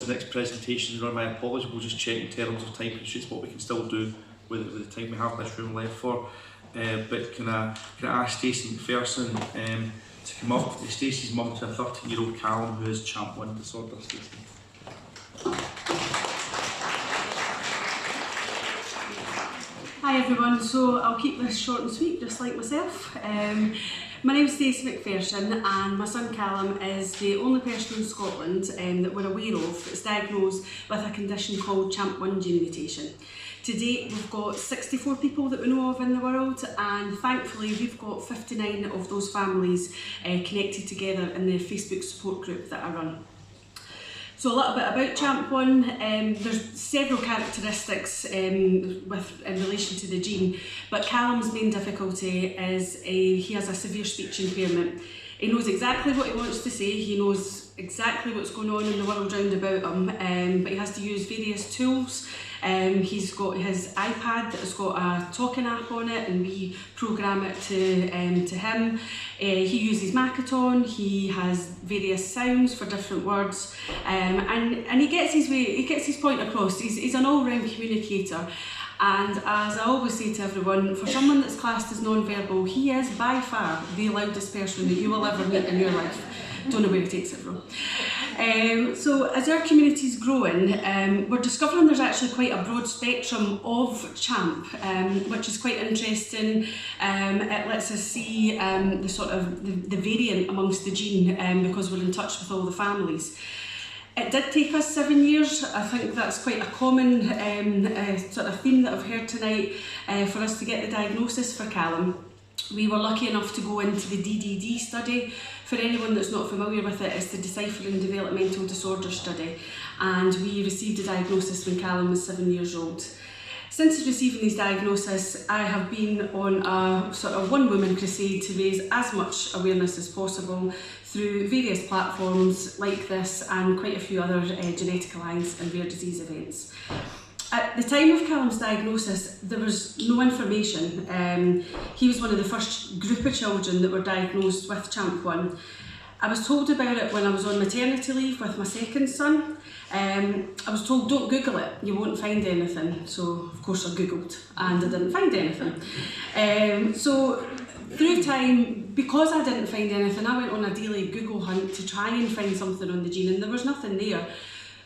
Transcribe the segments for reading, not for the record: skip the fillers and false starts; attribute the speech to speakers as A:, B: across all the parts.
A: The next presentation is on my apologies. We'll just check in terms of time constraints what we can still do with the time we have in this room left for. But can I ask Stacey McPherson to come up? Stacey's mum to a 13-year-old Callum who has CHAMP1 disorder. Stacey.
B: Hi everyone, so I'll keep this short and sweet, just like myself. My name is Stacey McPherson and my son Callum is the only person in Scotland that we're aware of that's diagnosed with a condition called CHAMP1 gene mutation. To date we've got 64 people that we know of in the world, and thankfully we've got 59 of those families connected together in the Facebook support group that I run. So a little bit about CHAMP1, there's several characteristics in relation to the gene, but Callum's main difficulty is he has a severe speech impairment. He knows exactly what he wants to say, he knows exactly what's going on in the world round about him, but he has to use various tools. He's got his iPad that has got a talking app on it, and we program it to him. He uses Makaton, he has various sounds for different words, and he gets his point across. He's an all-round communicator. And as I always say to everyone, for someone that's classed as non-verbal, he is by far the loudest person that you will ever meet in your life. Don't know where he takes it from. So as our community is growing, we're discovering there's actually quite a broad spectrum of CHAMP, which is quite interesting. It lets us see the variant amongst the gene, because we're in touch with all the families. It did take us 7 years. I think that's quite a common sort of theme that I've heard tonight, for us to get the diagnosis for Callum. We were lucky enough to go into the DDD study. For anyone that's not familiar with it, it's the Deciphering Developmental Disorder study, and we received a diagnosis when Callum was 7 years old. Since receiving these diagnoses, I have been on a sort of one-woman crusade to raise as much awareness as possible through various platforms like this and quite a few other Genetic Alliance and rare disease events. At the time of Callum's diagnosis, there was no information. He was one of the first group of children that were diagnosed with CHAMP1. I was told about it when I was on maternity leave with my second son. I was told, don't Google it, you won't find anything. So of course I Googled and I didn't find anything. So through time, because I didn't find anything, I went on a daily Google hunt to try and find something on the gene, and there was nothing there.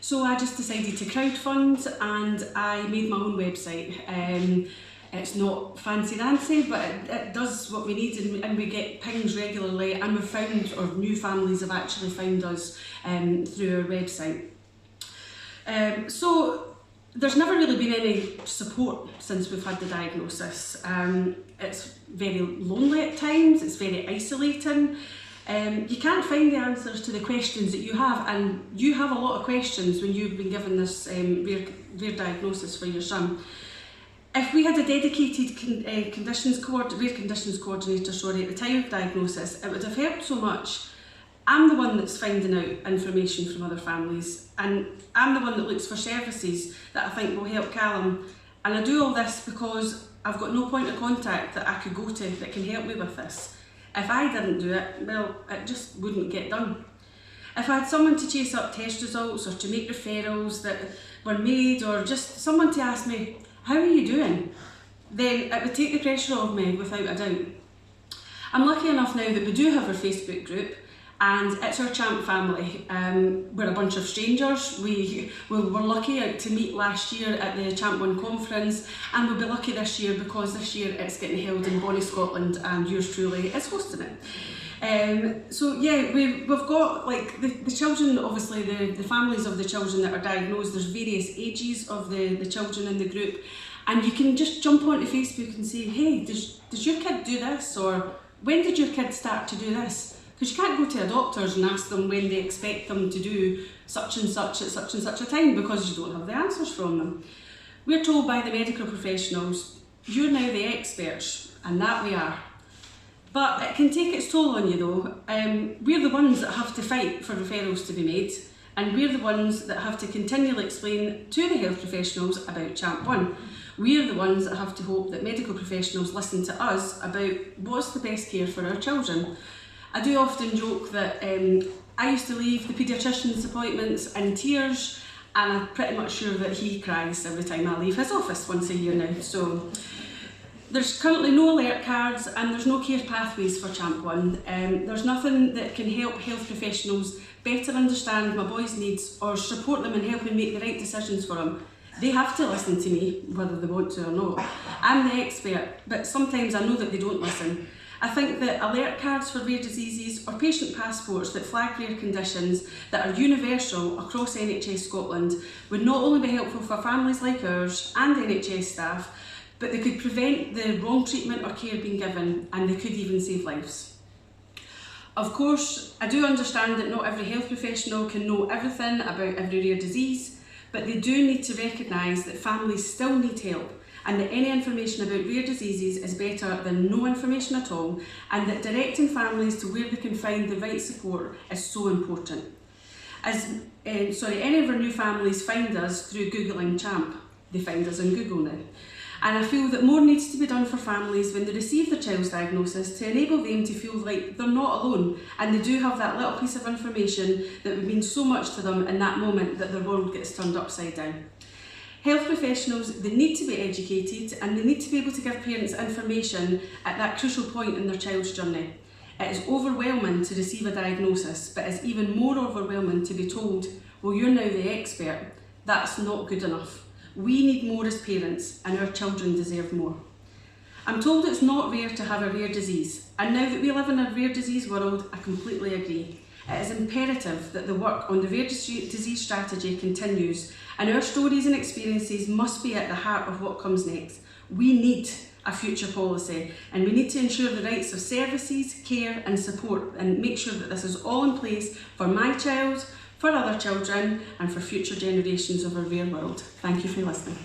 B: So I just decided to crowdfund and I made my own website. It's not fancy-dancy, but it does what we need, and we get pings regularly, and we've found, or new families have actually found us through our website. So there's never really been any support since we've had the diagnosis. It's very lonely at times, it's very isolating. You can't find the answers to the questions that you have, and you have a lot of questions when you've been given this rare diagnosis for your son. If we had a dedicated rare conditions coordinator at the time of diagnosis, it would have helped so much. I'm the one that's finding out information from other families, and I'm the one that looks for services that I think will help Callum. And I do all this because I've got no point of contact that I could go to that can help me with this. If I didn't do it, well, it just wouldn't get done. If I had someone to chase up test results or to make referrals that were made, or just someone to ask me, how are you doing? Then it would take the pressure off me without a doubt. I'm lucky enough now that we do have our Facebook group, and it's our CHAMP family. We're a bunch of strangers. We were lucky to meet last year at the CHAMP1 conference, and we'll be lucky this year because this year it's getting held in Bonnie, Scotland, and yours truly is hosting it. So yeah, we've got like the children, obviously the families of the children that are diagnosed, there's various ages of the children in the group, and you can just jump onto Facebook and say, hey, does your kid do this, or when did your kid start to do this? Because you can't go to a doctor's and ask them when they expect them to do such and such at such and such a time, because you don't have the answers from them. We're told by the medical professionals, you're now the experts, and that we are. But it can take its toll on you though. We're the ones that have to fight for referrals to be made, and we're the ones that have to continually explain to the health professionals about CHAMP1. We're the ones that have to hope that medical professionals listen to us about what's the best care for our children. I do often joke that I used to leave the paediatrician's appointments in tears, and I'm pretty much sure that he cries every time I leave his office once a year now. So there's currently no alert cards and there's no care pathways for CHAMP1. There's nothing that can help health professionals better understand my boy's needs or support them in helping make the right decisions for him. They have to listen to me, whether they want to or not. I'm the expert, but sometimes I know that they don't listen. I think that alert cards for rare diseases or patient passports that flag rare conditions that are universal across NHS Scotland would not only be helpful for families like ours and NHS staff, but they could prevent the wrong treatment or care being given, and they could even save lives. Of course, I do understand that not every health professional can know everything about every rare disease, but they do need to recognise that families still need help, and that any information about rare diseases is better than no information at all, and that directing families to where they can find the right support is so important. Any of our new families find us through Googling CHAMP. They find us on Google now. And I feel that more needs to be done for families when they receive their child's diagnosis to enable them to feel like they're not alone, and they do have that little piece of information that would mean so much to them in that moment that their world gets turned upside down. Health professionals, they need to be educated and they need to be able to give parents information at that crucial point in their child's journey. It is overwhelming to receive a diagnosis, but it's even more overwhelming to be told, well, you're now the expert. That's not good enough. We need more as parents, and our children deserve more. I'm told it's not rare to have a rare disease, and now that we live in a rare disease world, I completely agree. It is imperative that the work on the rare disease strategy continues, and our stories and experiences must be at the heart of what comes next. We need a future policy, and we need to ensure the rights of services, care and support, and make sure that this is all in place for my child, for other children and for future generations of our rare world. Thank you for listening.